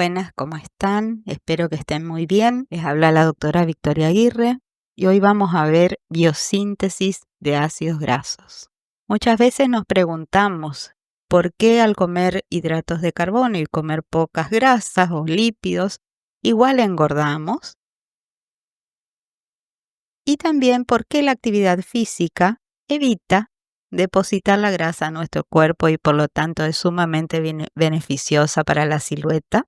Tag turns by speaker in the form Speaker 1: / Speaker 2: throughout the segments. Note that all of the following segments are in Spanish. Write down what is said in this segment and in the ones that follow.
Speaker 1: Buenas, ¿cómo están? Espero que estén muy bien. Les habla la doctora Victoria Aguirre y hoy vamos a ver biosíntesis de ácidos grasos. Muchas veces nos preguntamos por qué al comer hidratos de carbono y comer pocas grasas o lípidos, igual engordamos. Y también por qué la actividad física evita depositar la grasa a nuestro cuerpo y por lo tanto es sumamente beneficiosa para la silueta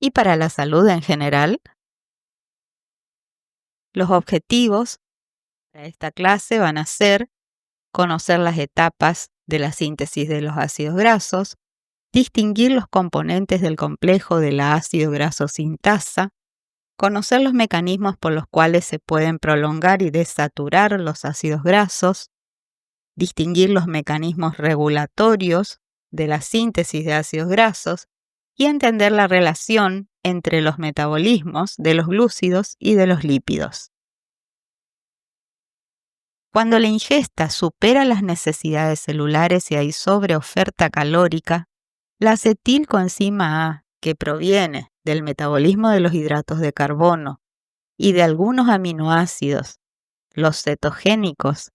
Speaker 1: y para la salud en general. Los objetivos para esta clase van a ser conocer las etapas de la síntesis de los ácidos grasos, distinguir los componentes del complejo del ácido graso sintasa, conocer los mecanismos por los cuales se pueden prolongar y desaturar los ácidos grasos, distinguir los mecanismos regulatorios de la síntesis de ácidos grasos y entender la relación entre los metabolismos de los glúcidos y de los lípidos. Cuando la ingesta supera las necesidades celulares y hay sobreoferta calórica, la acetilcoenzima A, que proviene del metabolismo de los hidratos de carbono y de algunos aminoácidos, los cetogénicos,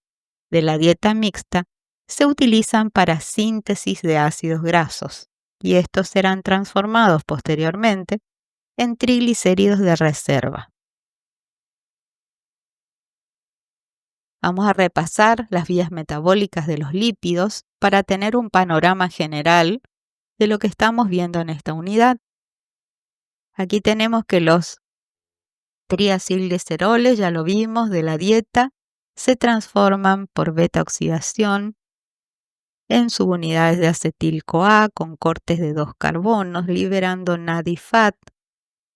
Speaker 1: de la dieta mixta, se utilizan para síntesis de ácidos grasos y estos serán transformados posteriormente en triglicéridos de reserva. Vamos a repasar las vías metabólicas de los lípidos para tener un panorama general de lo que estamos viendo en esta unidad. Aquí tenemos que los triacilgliceroles, ya lo vimos, de la dieta, se transforman por beta-oxidación en subunidades de acetil-CoA con cortes de 2 carbonos, liberando NADIFAT,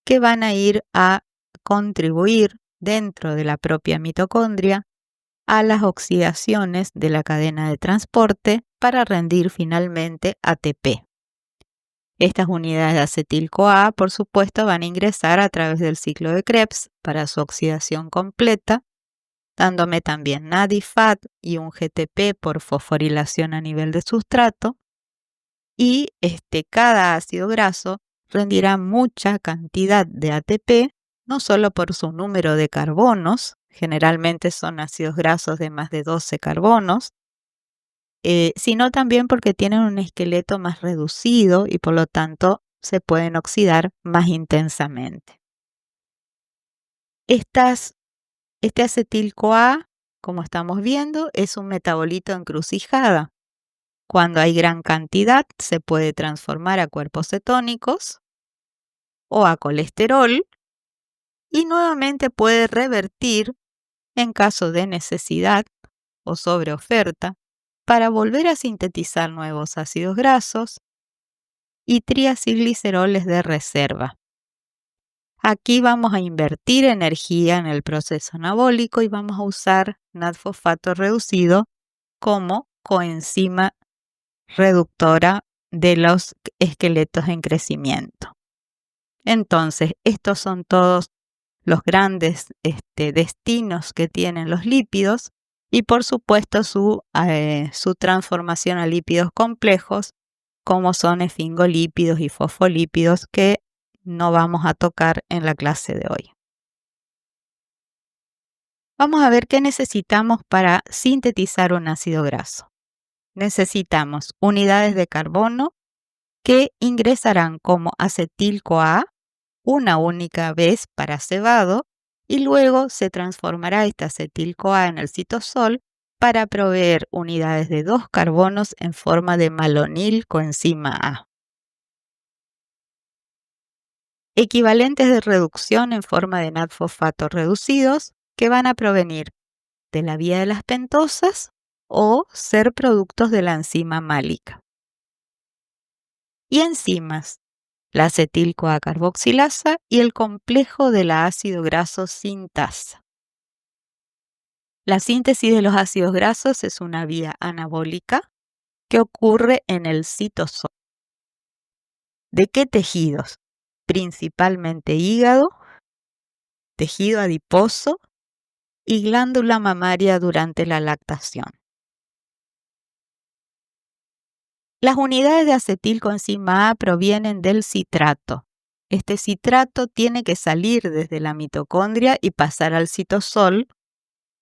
Speaker 1: que van a ir a contribuir dentro de la propia mitocondria a las oxidaciones de la cadena de transporte para rendir finalmente ATP. Estas unidades de acetil-CoA, por supuesto, van a ingresar a través del ciclo de Krebs para su oxidación completa, dándome también NADIFAT y un GTP por fosforilación a nivel de sustrato. Y cada ácido graso rendirá mucha cantidad de ATP, no solo por su número de carbonos, generalmente son ácidos grasos de más de 12 carbonos, sino también porque tienen un esqueleto más reducido y por lo tanto se pueden oxidar más intensamente. Este acetil-CoA, como estamos viendo, es un metabolito encrucijada. Cuando hay gran cantidad, se puede transformar a cuerpos cetónicos o a colesterol y nuevamente puede revertir en caso de necesidad o sobreoferta para volver a sintetizar nuevos ácidos grasos y triacilgliceroles de reserva. Aquí vamos a invertir energía en el proceso anabólico y vamos a usar NAD-fosfato reducido como coenzima reductora de los esqueletos en crecimiento. Entonces, estos son todos los grandes destinos que tienen los lípidos y por supuesto su transformación a lípidos complejos como son esfingolípidos y fosfolípidos que no vamos a tocar en la clase de hoy. Vamos a ver qué necesitamos para sintetizar un ácido graso. Necesitamos unidades de carbono que ingresarán como acetil-CoA una única vez para cebado y luego se transformará esta acetil-CoA en el citosol para proveer unidades de 2 carbonos en forma de malonil coenzima A. Equivalentes de reducción en forma de NAD-fosfato reducidos que van a provenir de la vía de las pentosas o ser productos de la enzima málica. Y enzimas, la acetil-CoA carboxilasa y el complejo de la ácido graso sintasa. La síntesis de los ácidos grasos es una vía anabólica que ocurre en el citosol. ¿De qué tejidos? Principalmente hígado, tejido adiposo y glándula mamaria durante la lactación. Las unidades de acetilcoenzima A provienen del citrato Este citrato tiene que salir desde la mitocondria y pasar al citosol,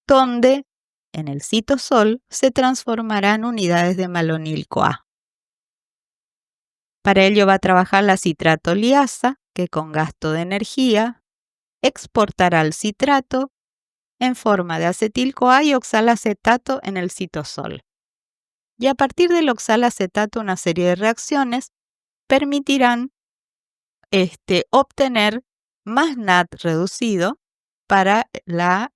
Speaker 1: donde en el citosol se transformará en unidades de malonil-CoA. Para ello va a trabajar la citratoliasa, que con gasto de energía exportará el citrato en forma de acetil-CoA y oxalacetato en el citosol. Y a partir del oxalacetato una serie de reacciones permitirán obtener más NAD reducido para la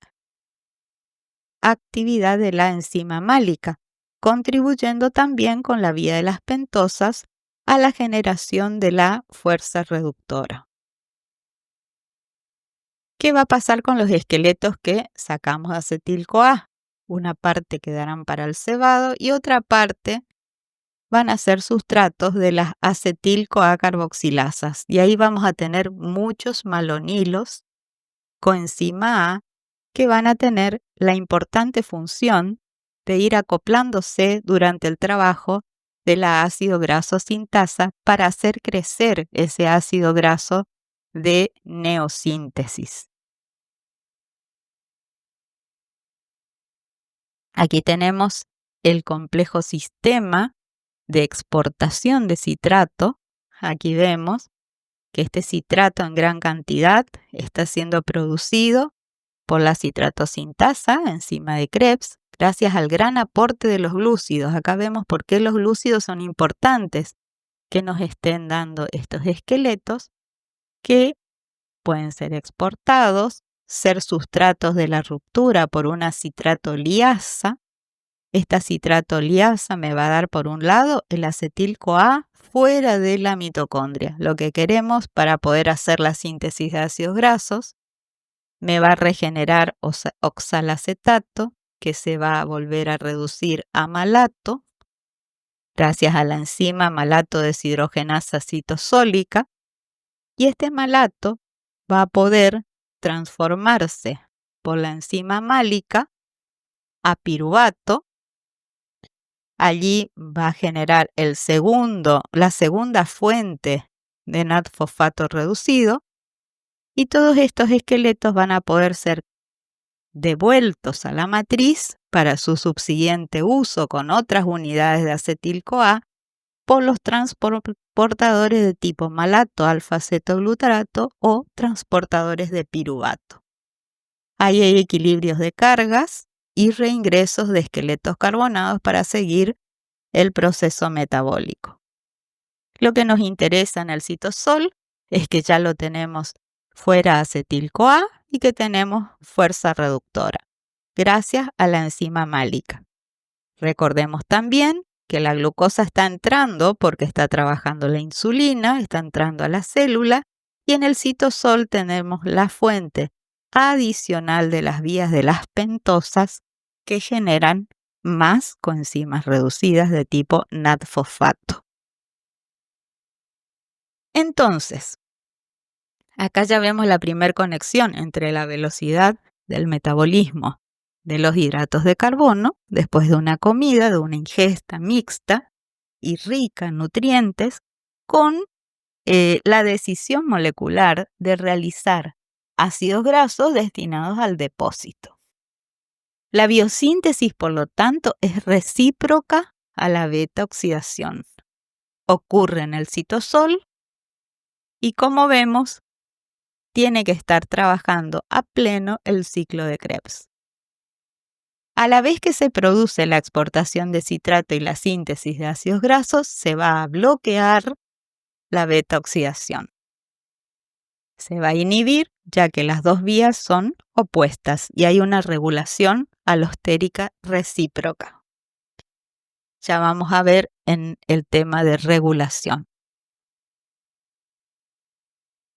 Speaker 1: actividad de la enzima málica, contribuyendo también con la vía de las pentosas a la generación de la fuerza reductora. ¿Qué va a pasar con los esqueletos que sacamos de acetil-CoA? Una parte quedarán para el cebado y otra parte van a ser sustratos de las acetil-CoA carboxilasas. Y ahí vamos a tener muchos malonilos, coenzima A, que van a tener la importante función de ir acoplándose durante el trabajo de la ácido graso sintasa para hacer crecer ese ácido graso de neosíntesis. Aquí tenemos el complejo sistema de exportación de citrato. Aquí vemos que este citrato en gran cantidad está siendo producido por la citratosintasa, enzima de Krebs, gracias al gran aporte de los glúcidos. Acá vemos por qué los glúcidos son importantes, que nos estén dando estos esqueletos que pueden ser exportados, ser sustratos de la ruptura por una citratoliasa. Esta citratoliasa me va a dar por un lado el acetil-CoA fuera de la mitocondria, lo que queremos para poder hacer la síntesis de ácidos grasos. Me va a regenerar oxalacetato, que se va a volver a reducir a malato, gracias a la enzima malato deshidrogenasa citosólica. Y este malato va a poder transformarse por la enzima málica a piruvato. Allí va a generar la segunda fuente de NAD-fosfato reducido, y todos estos esqueletos van a poder ser devueltos a la matriz para su subsiguiente uso con otras unidades de acetil-CoA por los transportadores de tipo malato alfa-cetoglutarato o transportadores de piruvato. Ahí hay equilibrios de cargas y reingresos de esqueletos carbonados para seguir el proceso metabólico. Lo que nos interesa en el citosol es que ya lo tenemos fuera acetil-CoA y que tenemos fuerza reductora, gracias a la enzima málica. Recordemos también que la glucosa está entrando porque está trabajando la insulina, está entrando a la célula, y en el citosol tenemos la fuente adicional de las vías de las pentosas que generan más coenzimas reducidas de tipo NAD-fosfato. Entonces, acá ya vemos la primera conexión entre la velocidad del metabolismo de los hidratos de carbono después de una comida, de una ingesta mixta y rica en nutrientes, con la decisión molecular de realizar ácidos grasos destinados al depósito. La biosíntesis, por lo tanto, es recíproca a la beta-oxidación. Ocurre en el citosol y, como vemos, tiene que estar trabajando a pleno el ciclo de Krebs. A la vez que se produce la exportación de citrato y la síntesis de ácidos grasos, se va a bloquear la beta-oxidación. Se va a inhibir, ya que las dos vías son opuestas y hay una regulación alostérica recíproca. Ya vamos a ver en el tema de regulación.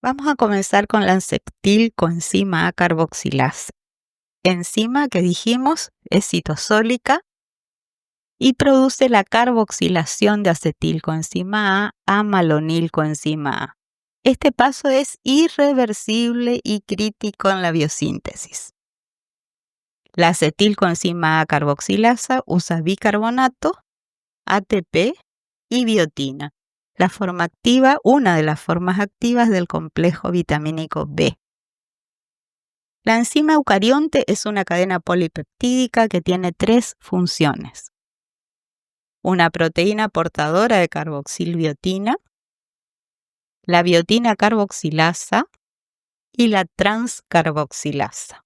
Speaker 1: Vamos a comenzar con la acetil-coenzima A carboxilasa. Enzima que dijimos es citosólica y produce la carboxilación de acetil-coenzima A a malonil-coenzima A. Este paso es irreversible y crítico en la biosíntesis. La acetil-coenzima A carboxilasa usa bicarbonato, ATP y biotina. la forma activa, una de las formas activas del complejo vitamínico B. La enzima eucarionte es una cadena polipeptídica que tiene 3 funciones. Una proteína portadora de carboxilbiotina, la biotina carboxilasa y la transcarboxilasa.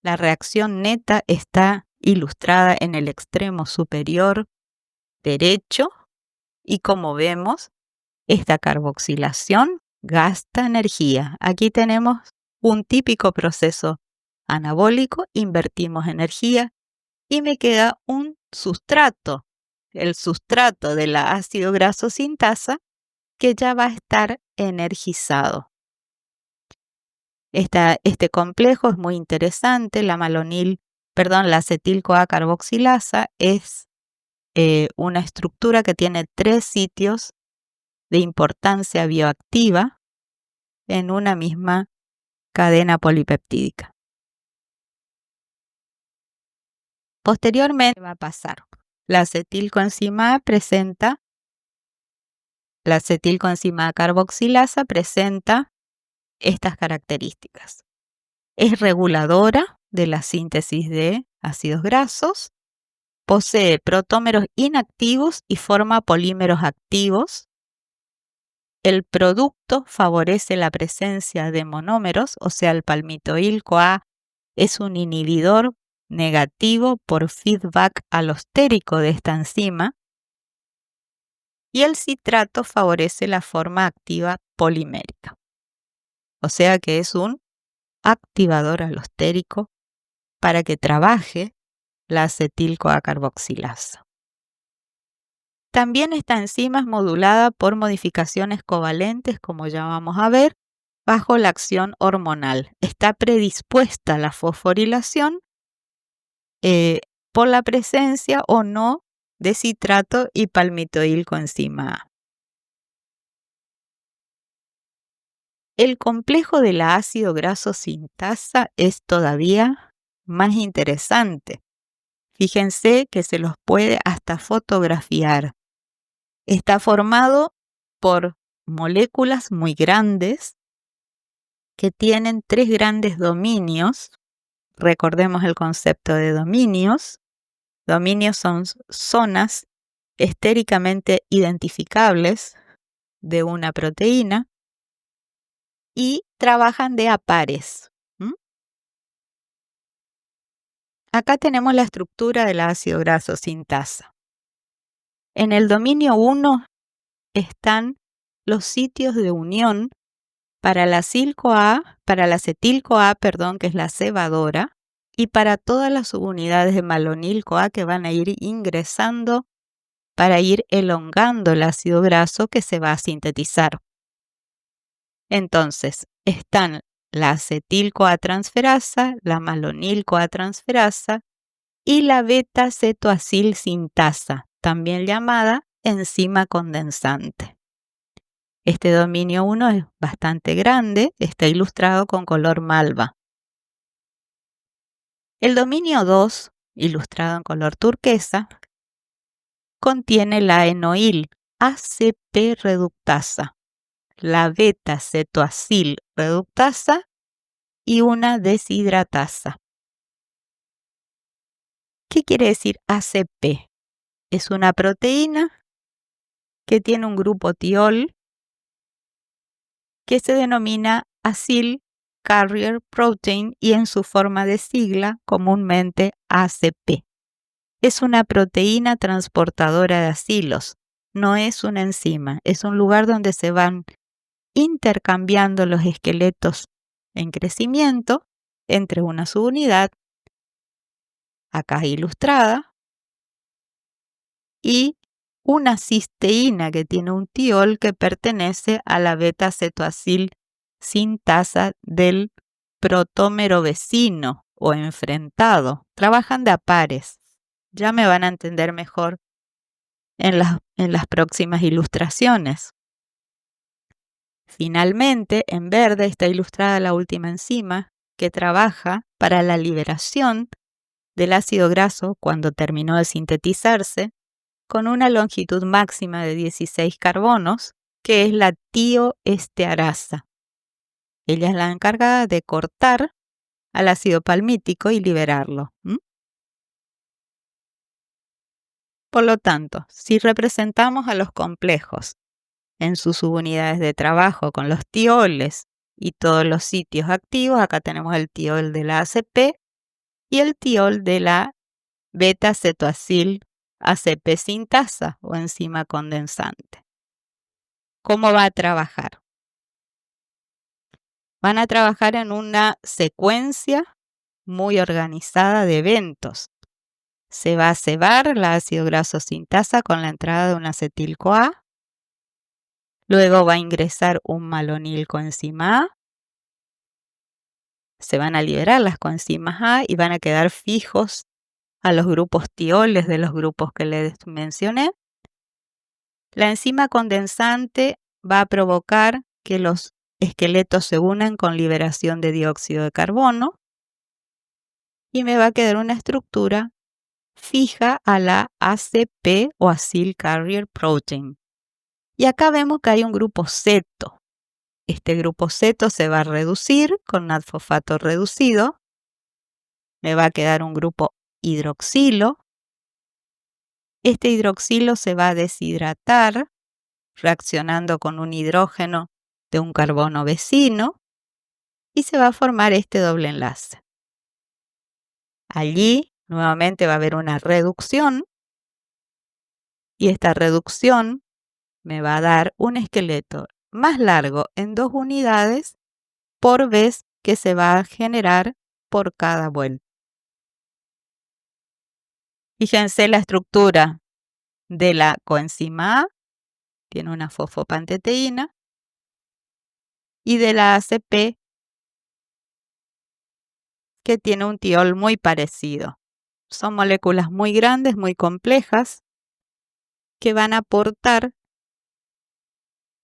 Speaker 1: La reacción neta está ilustrada en el extremo superior derecho y como vemos, esta carboxilación gasta energía. Aquí tenemos un típico proceso anabólico, invertimos energía y me queda un sustrato, el sustrato de la ácido graso sintasa que ya va a estar energizado. Este complejo es muy interesante, la acetil-CoA carboxilasa es una estructura que tiene 3 sitios de importancia bioactiva en una misma cadena polipeptídica. Posteriormente va a pasar. La acetilcoenzima A carboxilasa presenta estas características. Es reguladora de la síntesis de ácidos grasos, posee protómeros inactivos y forma polímeros activos. El producto favorece la presencia de monómeros, o sea, el palmitoil-CoA es un inhibidor negativo por feedback alostérico de esta enzima. Y el citrato favorece la forma activa polimérica. O sea que es un activador alostérico para que trabaje la acetil-CoA carboxilasa. También esta enzima es modulada por modificaciones covalentes, como ya vamos a ver, bajo la acción hormonal. Está predispuesta a la fosforilación por la presencia o no de citrato y palmitoilcoenzima A. El complejo del ácido graso sintasa es todavía más interesante. Fíjense que se los puede hasta fotografiar. Está formado por moléculas muy grandes que tienen 3 grandes dominios. Recordemos el concepto de dominios. Dominios son zonas estéricamente identificables de una proteína y trabajan de a pares. Acá tenemos la estructura del ácido graso sintasa. En el dominio 1 están los sitios de unión para la acetil-CoA, que es la cebadora, y para todas las subunidades de malonil-CoA que van a ir ingresando para ir elongando el ácido graso que se va a sintetizar. Entonces, están la acetil-CoA transferasa, la malonil-CoA transferasa y la beta-cetoacil sintasa, también llamada enzima condensante. Este dominio 1 es bastante grande, está ilustrado con color malva. El dominio 2, ilustrado en color turquesa, contiene la enoil ACP reductasa, la beta-cetoacil reductasa y una deshidratasa. ¿Qué quiere decir ACP? Es una proteína que tiene un grupo tiol que se denomina Acyl Carrier Protein y en su forma de sigla comúnmente ACP. Es una proteína transportadora de acilos, no es una enzima, es un lugar donde se van intercambiando los esqueletos en crecimiento entre una subunidad, acá ilustrada, y una cisteína que tiene un tiol que pertenece a la beta-cetoacil sintasa del protómero vecino o enfrentado. Trabajan de a pares. Ya me van a entender mejor en las próximas ilustraciones. Finalmente, en verde está ilustrada la última enzima que trabaja para la liberación del ácido graso cuando terminó de sintetizarse con una longitud máxima de 16 carbonos, que es la tioestearasa. Ella es la encargada de cortar al ácido palmítico y liberarlo. Por lo tanto, si representamos a los complejos en sus subunidades de trabajo con los tioles y todos los sitios activos, acá tenemos el tiol de la ACP y el tiol de la beta-cetoacil ACP sintasa o enzima condensante. ¿Cómo va a trabajar? Van a trabajar en una secuencia muy organizada de eventos. Se va a cebar la ácido graso sintasa con la entrada de un acetil-CoA. Luego va a ingresar un malonil coenzima A. Se van a liberar las coenzimas A y van a quedar fijos a los grupos tioles de los grupos que les mencioné. La enzima condensante va a provocar que los esqueletos se unan con liberación de dióxido de carbono y me va a quedar una estructura fija a la ACP o Acyl Carrier Protein. Y acá vemos que hay un grupo ceto. Este grupo ceto se va a reducir con NAD-fosfato reducido. Me va a quedar un grupo hidroxilo. Este hidroxilo se va a deshidratar reaccionando con un hidrógeno de un carbono vecino y se va a formar este doble enlace. Allí nuevamente va a haber una reducción y esta reducción me va a dar un esqueleto más largo en 2 unidades por vez que se va a generar por cada vuelta. Fíjense la estructura de la coenzima A, tiene una fosfopanteteína, y de la ACP, que tiene un tiol muy parecido. Son moléculas muy grandes, muy complejas, que van a aportar,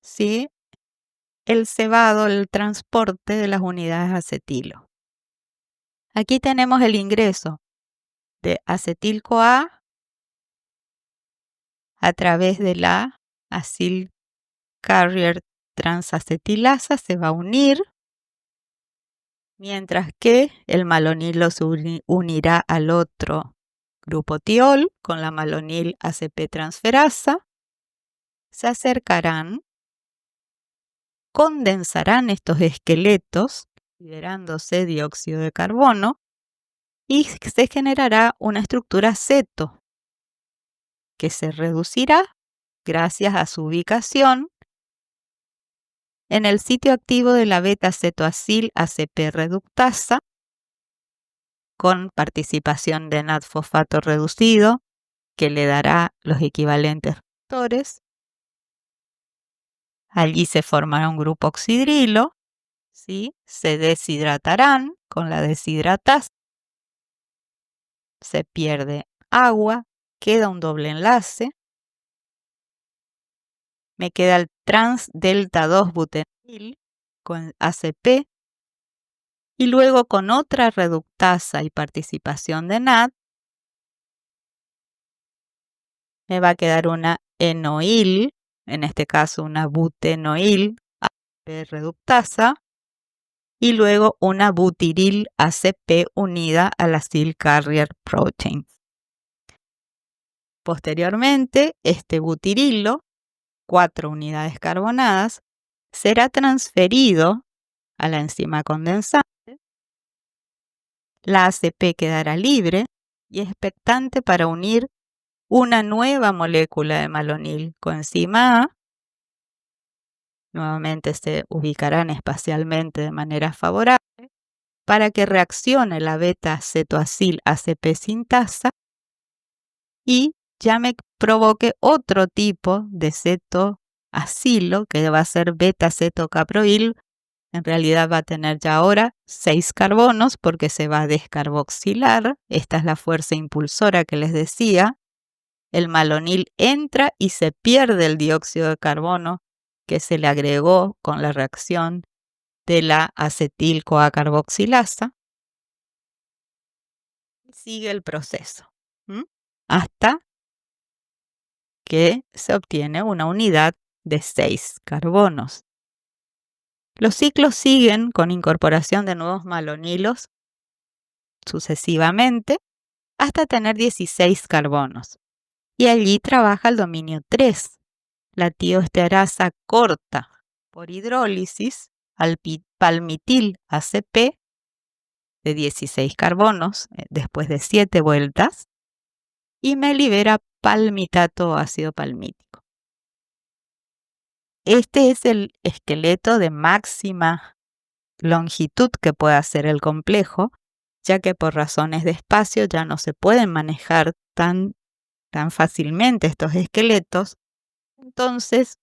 Speaker 1: ¿sí?, el cebado, el transporte de las unidades acetilo. Aquí tenemos el ingreso de acetil-CoA a través de la Acyl Carrier transacetilasa, se va a unir, mientras que el malonilo se unirá al otro grupo tiol con la malonil ACP transferasa, se acercarán, condensarán estos esqueletos, liberándose dióxido de carbono, y se generará una estructura ceto, que se reducirá gracias a su ubicación en el sitio activo de la beta-cetoacil ACP reductasa, con participación de NAD-fosfato reducido, que le dará los equivalentes reductores. Allí se formará un grupo oxidrilo, ¿sí? Se deshidratarán con la deshidratasa, se pierde agua, queda un doble enlace, me queda el trans delta 2 butenil con ACP y luego con otra reductasa y participación de NAD me va a quedar una enoil, en este caso una butenoil ACP reductasa y luego una butiril ACP unida a la Acyl Carrier Protein. Posteriormente, este butirilo, 4 unidades carbonadas, será transferido a la enzima condensante. La ACP quedará libre y expectante para unir una nueva molécula de malonil coenzima A. Nuevamente se ubicarán espacialmente de manera favorable para que reaccione la beta-cetoacil ACP sintasa y ya me provoque otro tipo de cetoacilo que va a ser beta-cetocaproil. En realidad va a tener ya ahora 6 carbonos porque se va a descarboxilar. Esta es la fuerza impulsora que les decía. El malonil entra y se pierde el dióxido de carbono que se le agregó con la reacción de la acetil-CoA carboxilasa. Sigue el proceso hasta que se obtiene una unidad de 6 carbonos. Los ciclos siguen con incorporación de nuevos malonilos sucesivamente hasta tener 16 carbonos. Y allí trabaja el dominio 3. La tioesterasa corta por hidrólisis al palmitil ACP de 16 carbonos después de 7 vueltas y me libera palmitato o ácido palmítico. Este es el esqueleto de máxima longitud que puede hacer el complejo, ya que por razones de espacio ya no se pueden manejar tan fácilmente estos esqueletos. Entonces,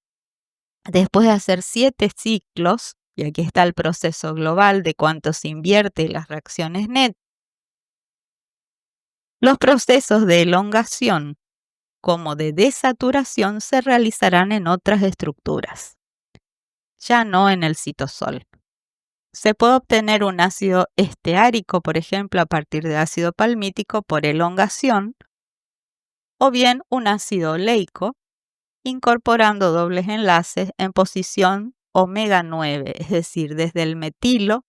Speaker 1: después de hacer 7 ciclos, y aquí está el proceso global de cuánto se invierte y las reacciones net, los procesos de elongación como de desaturación se realizarán en otras estructuras, ya no en el citosol. Se puede obtener un ácido esteárico, por ejemplo, a partir de ácido palmítico por elongación, o bien un ácido oleico, incorporando dobles enlaces en posición omega 9, es decir, desde el metilo,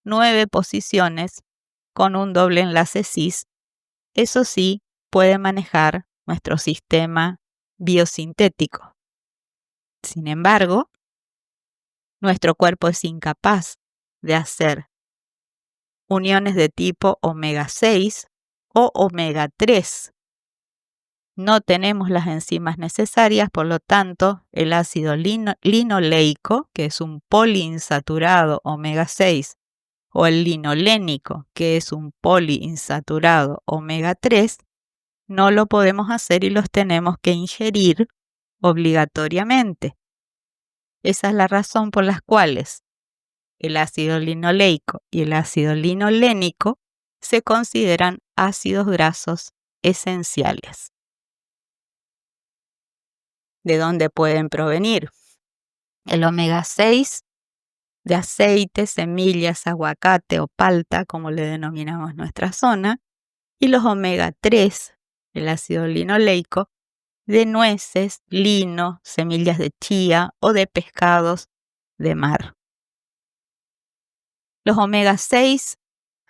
Speaker 1: 9 posiciones con un doble enlace cis. Eso sí, puede manejar nuestro sistema biosintético. Sin embargo, nuestro cuerpo es incapaz de hacer uniones de tipo omega 6 o omega 3. No tenemos las enzimas necesarias, por lo tanto, el ácido linoleico, que es un poliinsaturado omega 6, o el linolénico, que es un poliinsaturado omega 3, no lo podemos hacer y los tenemos que ingerir obligatoriamente. Esa es la razón por las cuales el ácido linoleico y el ácido linolénico se consideran ácidos grasos esenciales. ¿De dónde pueden provenir? El omega 6 de aceite, semillas, aguacate o palta, como le denominamos en nuestra zona, y los omega 3, el ácido linoleico, de nueces, lino, semillas de chía o de pescados de mar. Los omega 6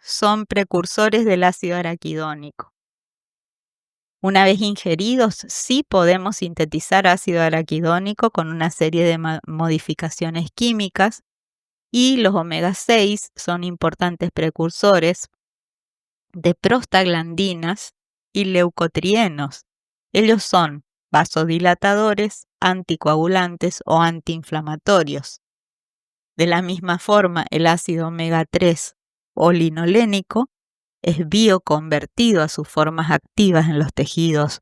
Speaker 1: son precursores del ácido araquidónico. Una vez ingeridos, sí podemos sintetizar ácido araquidónico con una serie de modificaciones químicas, y los omega 6 son importantes precursores de prostaglandinas y leucotrienos. Ellos son vasodilatadores, anticoagulantes o antiinflamatorios. De la misma forma, el ácido omega 3 o linolénico es bioconvertido a sus formas activas en los tejidos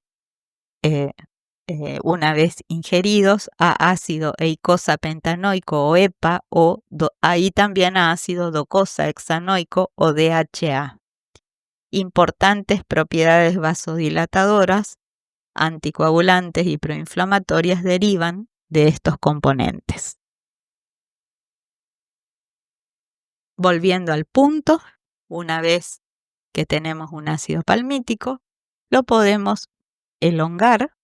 Speaker 1: una vez ingeridos a ácido eicosapentanoico o EPA o ahí también a ácido docosahexanoico o DHA. Importantes propiedades vasodilatadoras, anticoagulantes y proinflamatorias derivan de estos componentes. Volviendo al punto, una vez que tenemos un ácido palmítico, lo podemos elongar,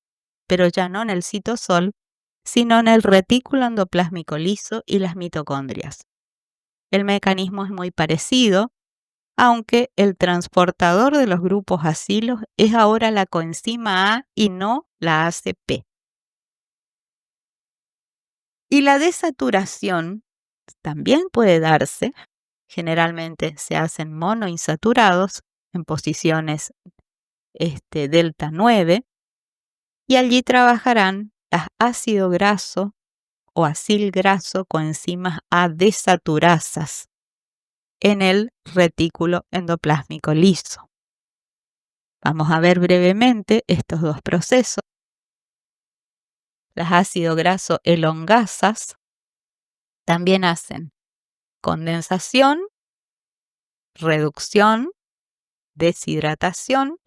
Speaker 1: pero ya no en el citosol, sino en el retículo endoplásmico liso y las mitocondrias. El mecanismo es muy parecido, aunque el transportador de los grupos acilos es ahora la coenzima A y no la ACP. Y la desaturación también puede darse. Generalmente se hacen monoinsaturados en posiciones delta 9 y allí trabajarán las ácido graso o acil graso coenzimas A desaturasas en el retículo endoplásmico liso. Vamos a ver brevemente estos dos procesos. Las ácido graso elongasas también hacen condensación, reducción, deshidratación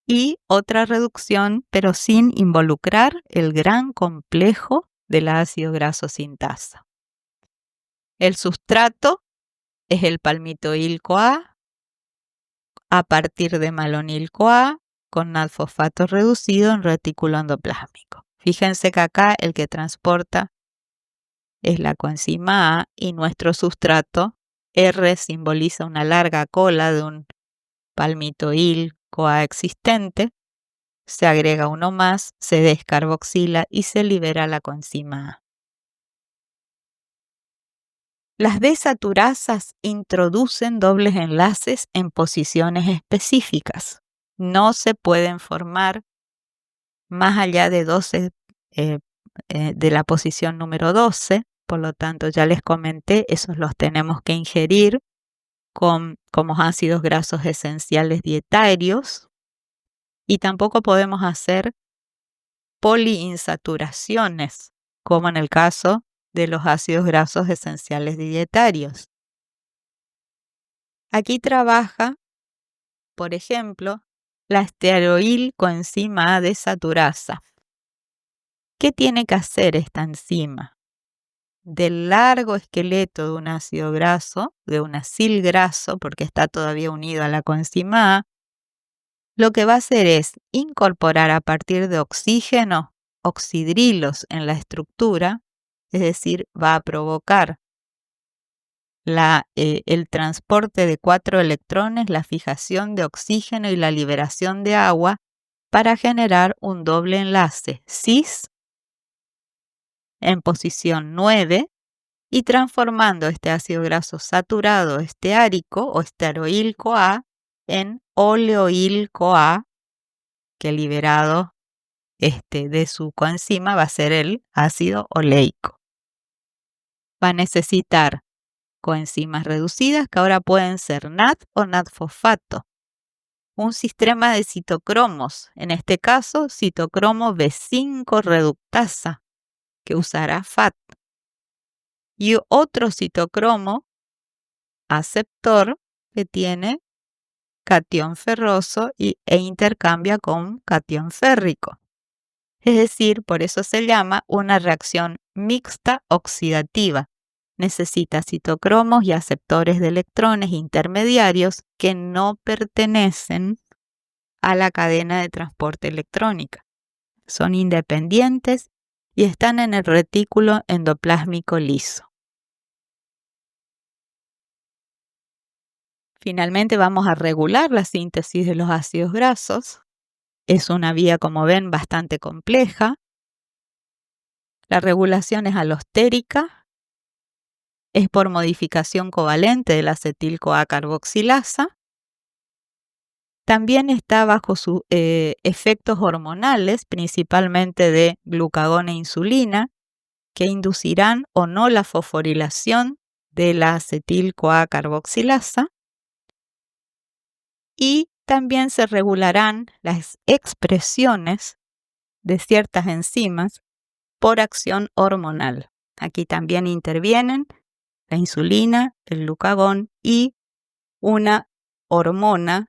Speaker 1: y otra reducción, pero sin involucrar el gran complejo del ácido graso sintasa. El sustrato es el palmitoil-CoA a partir de malonil-CoA con NAD-fosfato reducido en retículo endoplásmico. Fíjense que acá el que transporta es la coenzima A y nuestro sustrato R simboliza una larga cola de un palmitoil-CoA existente. Se agrega uno más, se descarboxila y se libera la coenzima A. Las desaturasas introducen dobles enlaces en posiciones específicas. No se pueden formar más allá de 12 de la posición número 12, por lo tanto ya les comenté, esos los tenemos que ingerir como ácidos grasos esenciales dietarios y tampoco podemos hacer poliinsaturaciones, como en el caso de los ácidos grasos esenciales dietarios. Aquí trabaja, por ejemplo, la estearoilcoenzima A desaturasa. ¿Qué tiene que hacer esta enzima? Del largo esqueleto de un ácido graso, de un acil graso, porque está todavía unido a la coenzima A, lo que va a hacer es incorporar a partir de oxígeno oxidrilos en la estructura, es decir, va a provocar el transporte de 4 electrones, la fijación de oxígeno y la liberación de agua para generar un doble enlace cis en posición 9 y transformando este ácido graso saturado esteárico o estearoil-CoA en oleoil-CoA, que liberado de su coenzima va a ser el ácido oleico. Va a necesitar coenzimas reducidas que ahora pueden ser NAD o NAD-fosfato. Un sistema de citocromos, en este caso citocromo B5 reductasa, que usará FAT. Y otro citocromo aceptor que tiene catión ferroso e intercambia con catión férrico. Es decir, por eso se llama una reacción mixta oxidativa. Necesita citocromos y aceptores de electrones intermediarios que no pertenecen a la cadena de transporte electrónica. Son independientes y están en el retículo endoplásmico liso. Finalmente vamos a regular la síntesis de los ácidos grasos. Es una vía, como ven, bastante compleja. La regulación es alostérica, es por modificación covalente de la acetil-CoA carboxilasa. También está bajo sus efectos hormonales, principalmente de glucagón e insulina, que inducirán o no la fosforilación de la acetil-CoA carboxilasa. Y también se regularán las expresiones de ciertas enzimas por acción hormonal. Aquí también intervienen la insulina, el glucagón y una hormona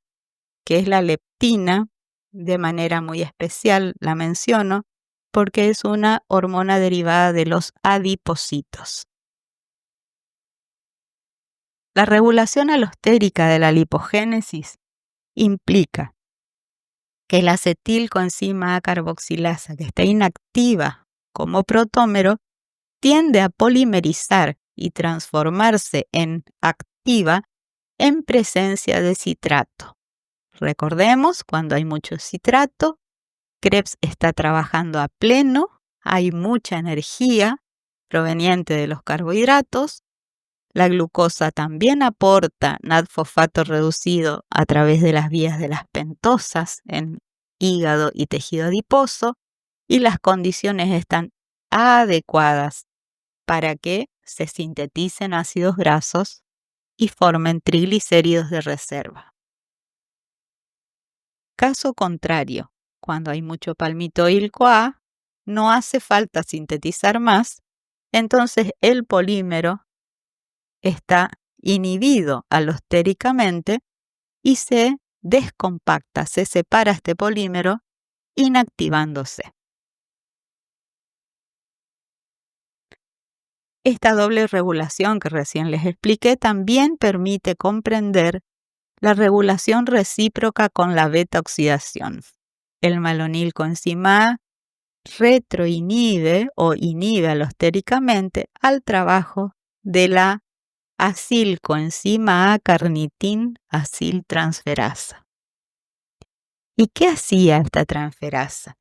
Speaker 1: que es la leptina, de manera muy especial la menciono porque es una hormona derivada de los adipocitos. La regulación alostérica de la lipogénesis implica que la acetilcoenzima A carboxilasa, que está inactiva como protómero, tiende a polimerizar y transformarse en activa en presencia de citrato. Recordemos, cuando hay mucho citrato, Krebs está trabajando a pleno, hay mucha energía proveniente de los carbohidratos. La glucosa también aporta NAD-fosfato reducido a través de las vías de las pentosas en hígado y tejido adiposo, y las condiciones están adecuadas para que se sinteticen ácidos grasos y formen triglicéridos de reserva. Caso contrario, cuando hay mucho palmitoil-CoA, no hace falta sintetizar más, entonces el polímero está inhibido alostéricamente y se descompacta, se separa este polímero inactivándose. Esta doble regulación que recién les expliqué también permite comprender la regulación recíproca con la beta-oxidación. El malonil coenzima A retroinhibe o inhibe alostéricamente al trabajo de la acilcoenzima A carnitin aciltransferasa. ¿Y qué hacía esta transferasa?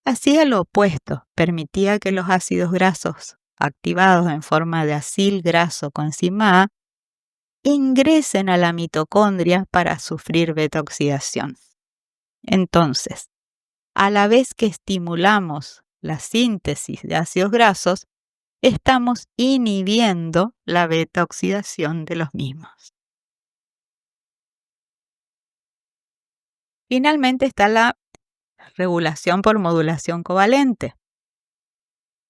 Speaker 1: Hacía lo opuesto, permitía que los ácidos grasos activados en forma de acil graso coenzima A ingresen a la mitocondria para sufrir beta-oxidación. Entonces, a la vez que estimulamos la síntesis de ácidos grasos, estamos inhibiendo la beta-oxidación de los mismos. Finalmente está la regulación por modulación covalente.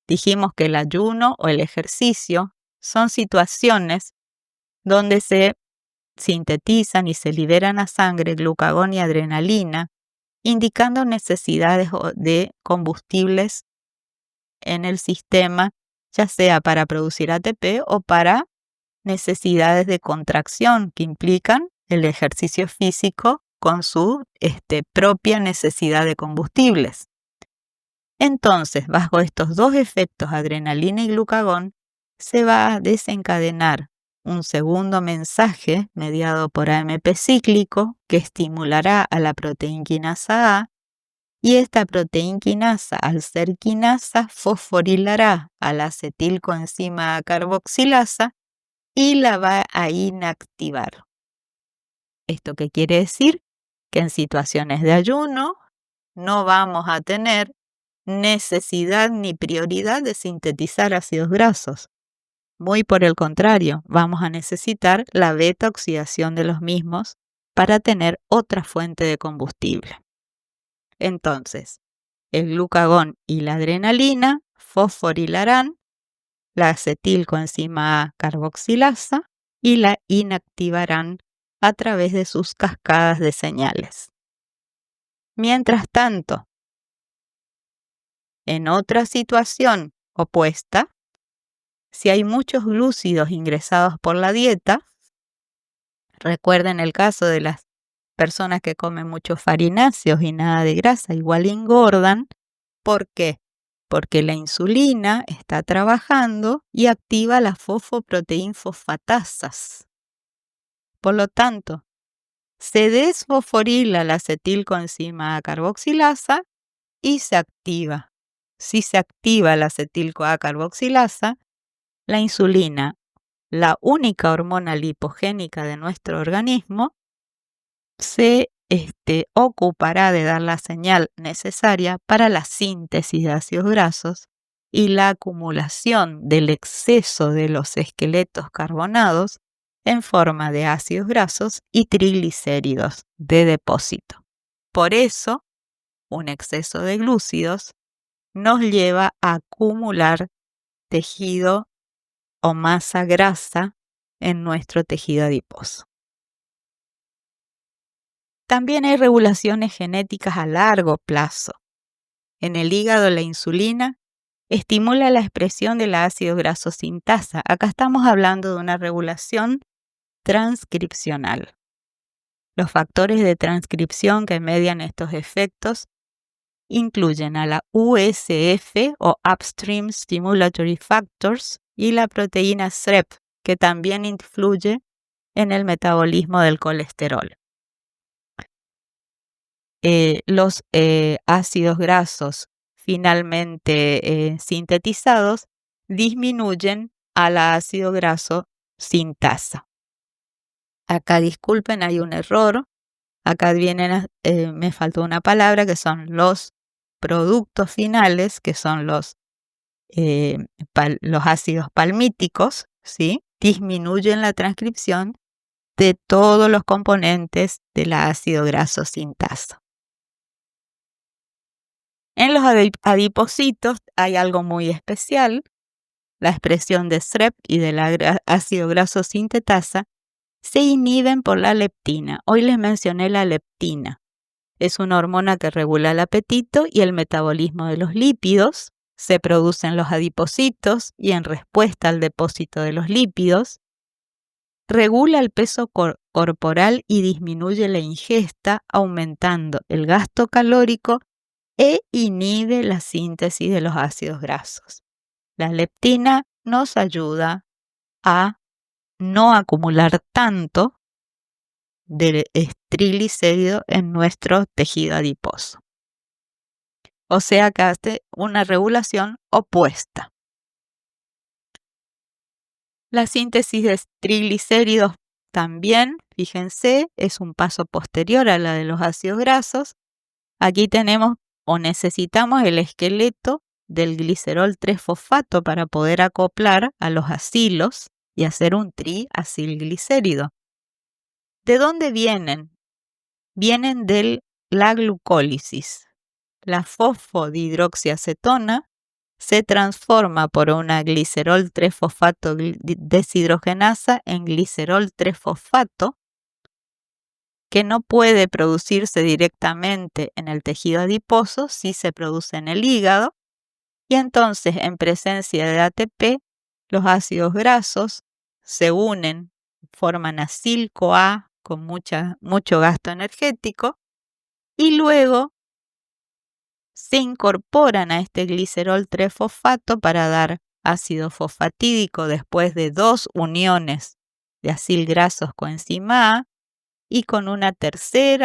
Speaker 1: Dijimos que el ayuno o el ejercicio son situaciones donde se sintetizan y se liberan a sangre glucagón y adrenalina, indicando necesidades de combustibles en el sistema, ya sea para producir ATP o para necesidades de contracción que implican el ejercicio físico con su propia necesidad de combustibles. Entonces, bajo estos dos efectos, adrenalina y glucagón, se va a desencadenar un segundo mensaje mediado por AMP cíclico que estimulará a la proteinquinasa A, y esta proteinquinasa, al ser quinasa, fosforilará a la acetilcoenzima A carboxilasa y la va a inactivar. ¿Esto qué quiere decir? Que en situaciones de ayuno no vamos a tener necesidad ni prioridad de sintetizar ácidos grasos. Muy por el contrario, vamos a necesitar la beta-oxidación de los mismos para tener otra fuente de combustible. Entonces, el glucagón y la adrenalina fosforilarán la acetilcoenzima A carboxilasa y la inactivarán a través de sus cascadas de señales. Mientras tanto, en otra situación opuesta, si hay muchos glúcidos ingresados por la dieta, recuerden el caso de las personas que comen muchos farináceos y nada de grasa, igual engordan. ¿Por qué? Porque la insulina está trabajando y activa las fosfoproteínfosfatasas. Por lo tanto, se desfosforila la acetilcoenzima A carboxilasa y se activa. Si se activa la acetil-CoA carboxilasa, la insulina, la única hormona lipogénica de nuestro organismo, se ocupará de dar la señal necesaria para la síntesis de ácidos grasos y la acumulación del exceso de los esqueletos carbonados en forma de ácidos grasos y triglicéridos de depósito. Por eso, un exceso de glúcidos nos lleva a acumular tejido o masa grasa en nuestro tejido adiposo. También hay regulaciones genéticas a largo plazo. En el hígado, la insulina estimula la expresión del ácido graso sintasa. Acá estamos hablando de una regulación transcripcional. Los factores de transcripción que median estos efectos incluyen a la USF o Upstream Stimulatory Factors y la proteína SREP, que también influye en el metabolismo del colesterol. Los ácidos grasos finalmente sintetizados disminuyen al ácido graso sintasa. Acá disculpen, hay un error. Acá vienen, me faltó una palabra, que son los productos finales, que son los ácidos palmíticos, ¿sí? Disminuyen la transcripción de todos los componentes del ácido graso sintasa. En los adipocitos hay algo muy especial. La expresión de SREP y del ácido graso sintetasa se inhiben por la leptina. Hoy les mencioné la leptina. Es una hormona que regula el apetito y el metabolismo de los lípidos. Se produce en los adipocitos y en respuesta al depósito de los lípidos. Regula el peso corporal y disminuye la ingesta, aumentando el gasto calórico e inhibe la síntesis de los ácidos grasos. La leptina nos ayuda a no acumular tanto de triglicéridos en nuestro tejido adiposo. O sea que hace una regulación opuesta. La síntesis de triglicéridos también, fíjense, es un paso posterior a la de los ácidos grasos. Aquí tenemos o necesitamos el esqueleto del glicerol 3-fosfato para poder acoplar a los acilos y hacer un triacilglicérido. ¿De dónde vienen? Vienen de la glucólisis. La fosfodihidroxiacetona se transforma por una glicerol 3-fosfato deshidrogenasa en glicerol 3-fosfato, que no puede producirse directamente en el tejido adiposo, sí se produce en el hígado, y entonces en presencia de ATP, los ácidos grasos se unen, forman acil-CoA con mucho gasto energético, y luego se incorporan a este glicerol 3-fosfato para dar ácido fosfatídico después de 2 uniones de acil grasos coenzima A, y con un tercer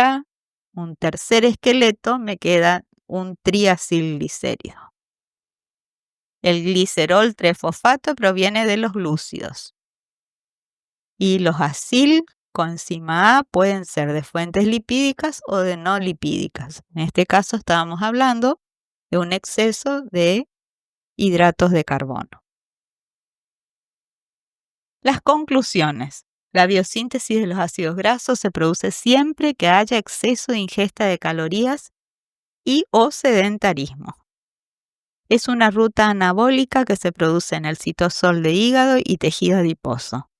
Speaker 1: esqueleto me queda un triacilglicérido. El glicerol 3-fosfato proviene de los glúcidos y los acil coenzima A pueden ser de fuentes lipídicas o de no lipídicas. En este caso estábamos hablando de un exceso de hidratos de carbono. Las conclusiones. La biosíntesis de los ácidos grasos se produce siempre que haya exceso de ingesta de calorías y o sedentarismo. Es una ruta anabólica que se produce en el citosol de hígado y tejido adiposo.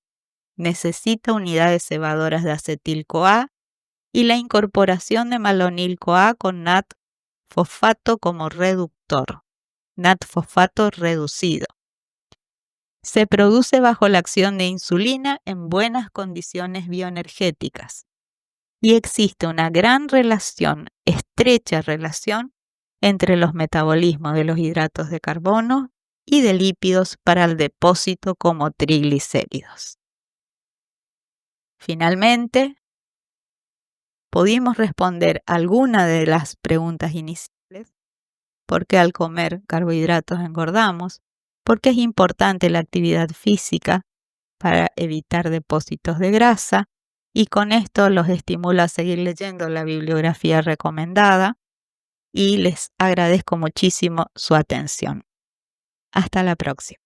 Speaker 1: Necesita unidades cebadoras de acetil-CoA y la incorporación de malonil-CoA con NAT-fosfato como reductor, NAT-fosfato reducido. Se produce bajo la acción de insulina en buenas condiciones bioenergéticas y existe una estrecha relación entre los metabolismos de los hidratos de carbono y de lípidos para el depósito como triglicéridos. Finalmente, pudimos responder alguna de las preguntas iniciales: ¿por qué al comer carbohidratos engordamos? ¿Por qué es importante la actividad física para evitar depósitos de grasa? Y con esto los estimulo a seguir leyendo la bibliografía recomendada y les agradezco muchísimo su atención. Hasta la próxima.